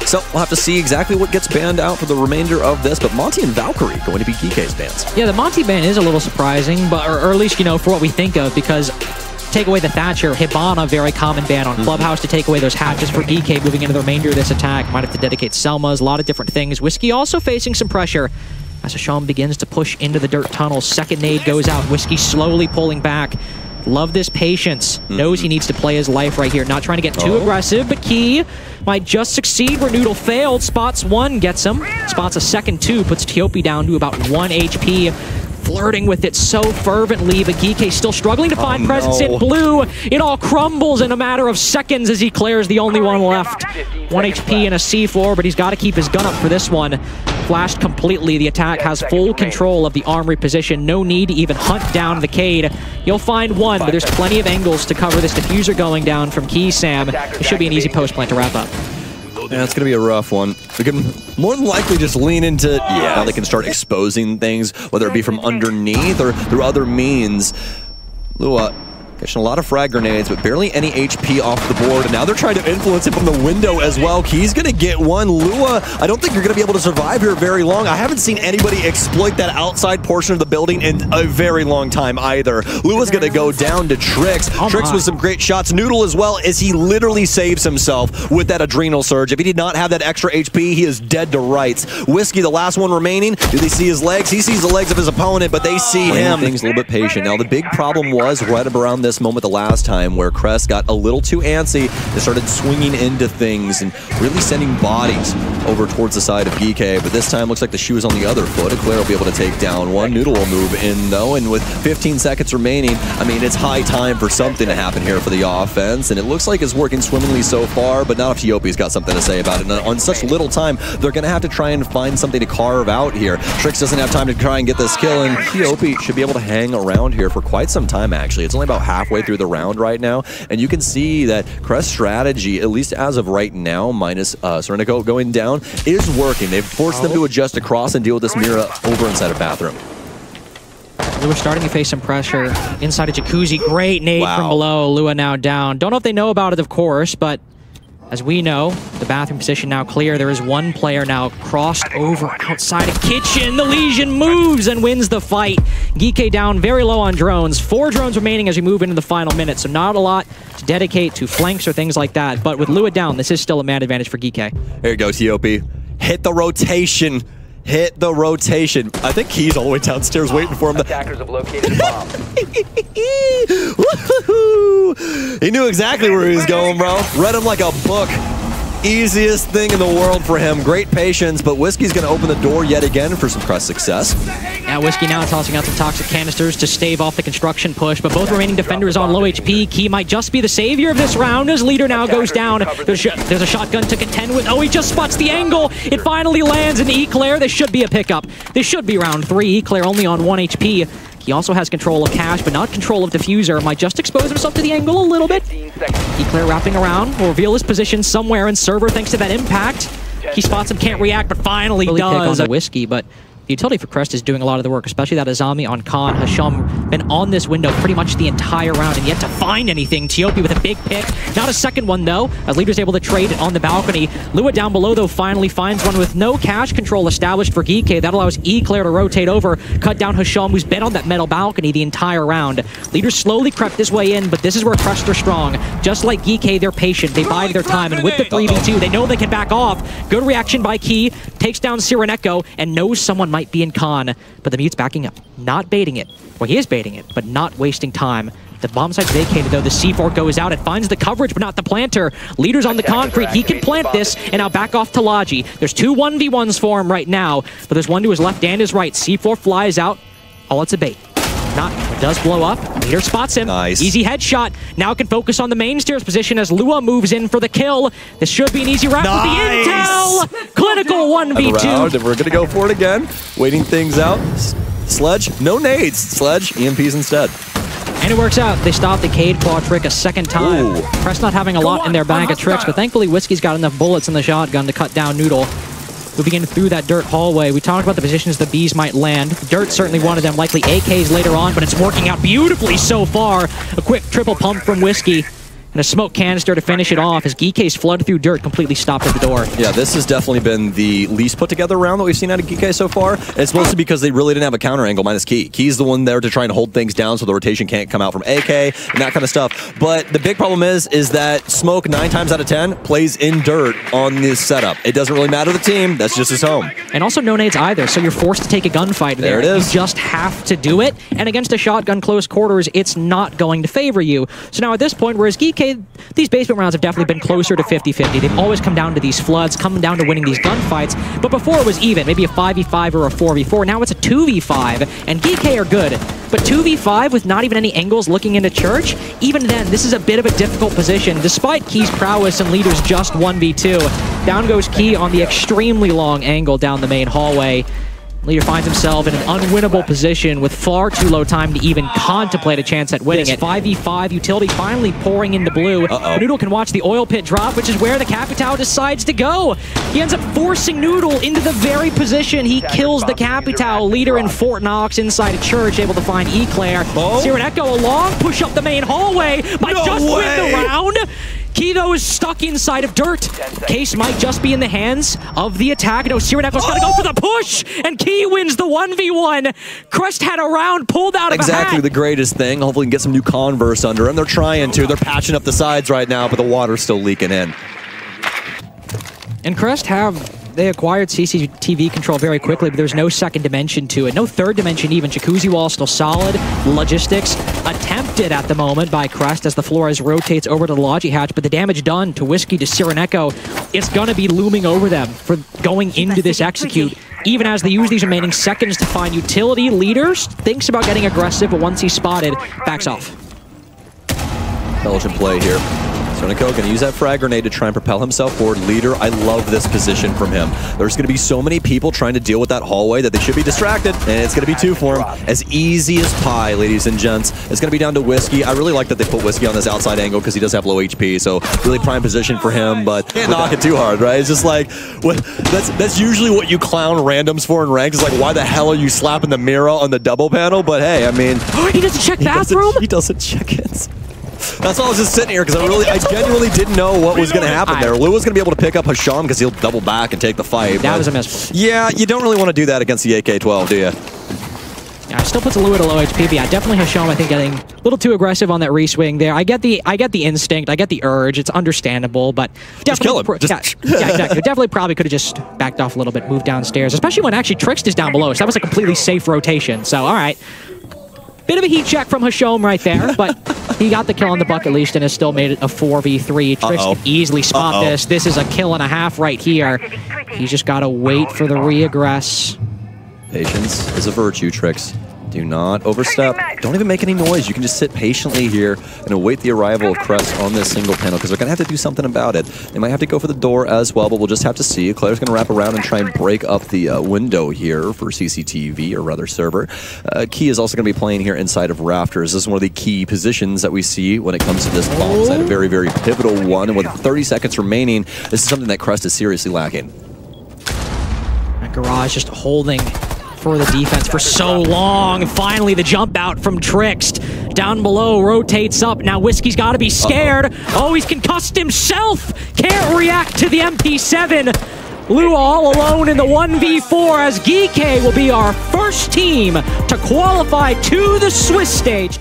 So we'll have to see exactly what gets banned out for the remainder of this, but Monty and Valkyrie going to be Geekay's bans. Yeah, the Monty ban is a little surprising, but or at least, you know, for what we think of, because take away the Thatcher, Hibana, very common ban on Clubhouse to take away those hatches for Geekay moving into the remainder of this attack. Might have to dedicate Selmas, a lot of different things. Whiskey also facing some pressure as Hasham begins to push into the dirt tunnel. Second nade goes out. Whiskey slowly pulling back. Love this patience. Knows he needs to play his life right here. Not trying to get too aggressive, but Key might just succeed where Noodle failed. Spots one, gets him. Spots a second two, puts Tiopi down to about 1 HP. Flirting with it so fervently, but Geekay still struggling to find presence in blue. It all crumbles in a matter of seconds as Eclair's the only one left. 1 HP and a C4, but he's got to keep his gun up for this one. Flashed completely. The attack has full control of the armory position. No need to even hunt down the Cade. You'll find one, but there's plenty of angles to cover this diffuser going down from Key Sam. It should be an easy post plant to wrap up. Yeah, it's going to be a rough one. We can more than likely just lean into, now they can start exposing things, whether it be from underneath or through other means. Lua catching a lot of frag grenades, but barely any HP off the board. And now they're trying to influence him from the window as well. Key's going to get one. Lua, I don't think you're going to be able to survive here very long. I haven't seen anybody exploit that outside portion of the building in a very long time either. Lua's going to go down to Trix. Trix with some great shots. Noodle as well, as he literally saves himself with that adrenal surge. If he did not have that extra HP, he is dead to rights. Whiskey, the last one remaining. Do they see his legs? He sees the legs of his opponent, but they see him. Things a little bit patient. Now, the big problem was right around this moment the last time where Crest got a little too antsy. They started swinging into things and really sending bodies over towards the side of Geekay, but this time looks like the shoe is on the other foot. Eclair will be able to take down one. Noodle will move in though, and with 15 seconds remaining, I mean, it's high time for something to happen here for the offense, and it looks like it's working swimmingly so far, but not if Tiopi's got something to say about it. And on such little time, they're going to have to try and find something to carve out here. Trix doesn't have time to try and get this kill, and Tiopi should be able to hang around here for quite some time, actually. It's only about halfway through the round right now, and you can see that Crest's strategy, at least as of right now, minus Serenico going down, is working. They've forced them to adjust across and deal with this Mira over inside of bathroom. Lua starting to face some pressure inside a jacuzzi. Great nade from below. Lua now down. Don't know if they know about it, of course, but as we know, the bathroom position now clear. There is one player now crossed over outside a kitchen. The Legion moves and wins the fight. Geekay down very low on drones. 4 drones remaining as we move into the final minute, so not a lot to dedicate to flanks or things like that. But with Lua down, this is still a man advantage for Geekay. Here you go, Tiopi. Hit the rotation. Hit the rotation. I think Key's all the way downstairs waiting for him. Attackers have located a bomb. He knew exactly where he was going, bro. Read him like a book. Easiest thing in the world for him. Great patience, but Whiskey's going to open the door yet again for some Crest success. Now Whiskey now tossing out some toxic canisters to stave off the construction push, but both remaining defenders on low HP. Key might just be the savior of this round as Leader now goes down. There's a shotgun to contend with. Oh, he just spots the angle. It finally lands in Eclair. This should be a pickup. This should be round 3. Eclair only on 1 HP. He also has control of Cash, but not control of Diffuser. Might just expose himself to the angle a little bit. Eclair wrapping around. Will reveal his position somewhere in server thanks to that impact. He spots him, can't react, but finally does. On the Whiskey, but the utility for Crest is doing a lot of the work, especially that Azami on Khan. Hasham been on this window pretty much the entire round and yet to find anything. Tiopi with a big pick. Not a second one, though, as Leader's able to trade on the balcony. Lua down below, though, finally finds one with no cash control established for Geekay. That allows Eclair to rotate over, cut down Hasham, who's been on that metal balcony the entire round. Leader slowly crept his way in, but this is where Crest are strong. Just like Geekay, they're patient. They bide their time, and with the 3v2, they know they can back off. Good reaction by Key. Takes down Sireneko and knows someone might be in Con, but the Mute's backing up. Not baiting it. Well, he is baiting it, but not wasting time. The bomb site's vacated, though. The C4 goes out. It finds the coverage, but not the planter. Leader's on the concrete. He can plant this, and now back off to Logi. There's 2 1v1s for him right now, but there's one to his left and his right. C4 flies out. Oh, it's a bait. Not, it does blow up. Leader spots him. Nice. Easy headshot. Now can focus on the main stairs position as Lua moves in for the kill. This should be an easy wrap with the intel. Clinical 1v2. And we're going to go for it again. Waiting things out. Sledge, no nades. Sledge, EMPs instead. And it works out. They stop the Cade claw trick a second time. Crest not having a lot in their bag of tricks, but thankfully Whiskey's got enough bullets in the shotgun to cut down Noodle. Moving in through that dirt hallway. We talked about the positions the bees might land. Dirt certainly one of them, likely AKs later on, but it's working out beautifully so far. A quick triple pump from Whiskey. And a smoke canister to finish it off as Geekay's flood through dirt completely stopped at the door. Yeah, this has definitely been the least put together round that we've seen out of Geekay so far. And it's mostly because they really didn't have a counter angle minus Key. Key's the one there to try and hold things down so the rotation can't come out from AK and that kind of stuff. But the big problem is that Smoke 9 times out of 10 plays in dirt on this setup. It doesn't really matter the team, that's just his home. And also no nades either, so you're forced to take a gunfight there. There it is. You just have to do it, and against a shotgun close quarters, it's not going to favor you. So now at this point, whereas Geekay, these basement rounds have definitely been closer to 50-50. They've always come down to these floods, come down to winning these gunfights, but before it was even, maybe a 5v5 or a 4v4. Now it's a 2v5, and Geekay are good, but 2v5 with not even any angles looking into Church, even then, this is a bit of a difficult position, despite Key's prowess and Leader's just 1v2. Down goes Key on the extremely long angle down the main hallway. Leader finds himself in an unwinnable position with far too low time to even contemplate a chance at winning it. 5v5, utility finally pouring into blue. Noodle can watch the oil pit drop, which is where the Capitao decides to go. He ends up forcing Noodle into the very position he kills the Capitao. Leader in Fort Knox inside a church, able to find Eclair. Siren Echo along, push up the main hallway, might just win the round. Key, though, is stuck inside of dirt. Case might just be in the hands of the attack. No, Siren Echo's got to go for the push, and Key wins the 1v1. Crest had a round pulled out of a hat. Exactly the greatest thing. Hopefully we can get some new Converse under him. They're trying to. They're patching up the sides right now, but the water's still leaking in. And Crest they acquired CCTV control very quickly, but there's no second dimension to it. No third dimension even. Jacuzzi wall still solid. Logistics attempted at the moment by Crest as the Flores rotates over to the Logi hatch, but the damage done to Whiskey, to Siren Echo, it's going to be looming over them for going into this execute. Even as they use these remaining seconds to find utility, Leaders thinks about getting aggressive, but once he's spotted, backs off. Intelligent play here. Sonico going to use that frag grenade to try and propel himself forward. Leader, I love this position from him. There's going to be so many people trying to deal with that hallway that they should be distracted, and it's going to be 2 for him. As easy as pie, ladies and gents. It's going to be down to Whiskey. I really like that they put Whiskey on this outside angle because he does have low HP, so really prime position for him, but can't knock it too hard, right? It's just like, that's usually what you clown randoms for in ranks. It's like, why the hell are you slapping the mirror on the double panel? But hey, I mean... he doesn't check bathroom? He doesn't check it. That's why I was just sitting here, because I genuinely didn't know what was going to happen there. Lou was going to be able to pick up Hasham because he'll double back and take the fight. That was a miss. Yeah, you don't really want to do that against the AK-12, do you? Yeah, still puts Lou at a low HP, but yeah, definitely Hasham, I think, getting a little too aggressive on that re-swing there. I get the instinct, I get the urge, it's understandable, but definitely... Just kill him. Yeah, exactly. Definitely probably could have just backed off a little bit, moved downstairs, especially when actually Trixt is down below, so that was a completely safe rotation. So, all right. Bit of a heat check from Hasham right there, but he got the kill on the buck at least and has still made it a 4v3. Trixt can easily spot this. This is a kill and a half right here. He's just got to wait for the re-aggress. Patience is a virtue, Trix. Do not overstep. Don't even make any noise. You can just sit patiently here and await the arrival of Crest on this single panel because they're going to have to do something about it. They might have to go for the door as well, but we'll just have to see. Claire's going to wrap around and try and break up the window here for CCTV, or rather server. Key is also going to be playing here inside of Rafters. This is one of the key positions that we see when it comes to this bomb site. A very, very pivotal one. And with 30 seconds remaining, this is something that Crest is seriously lacking. That Garage just holding for the defense for so long. Finally, the jump out from Trixt. Down below, rotates up. Now Whiskey's got to be scared. Oh, he's concussed himself. Can't react to the MP7. Lou all alone in the 1v4 as Geekay will be our first team to qualify to the Swiss stage.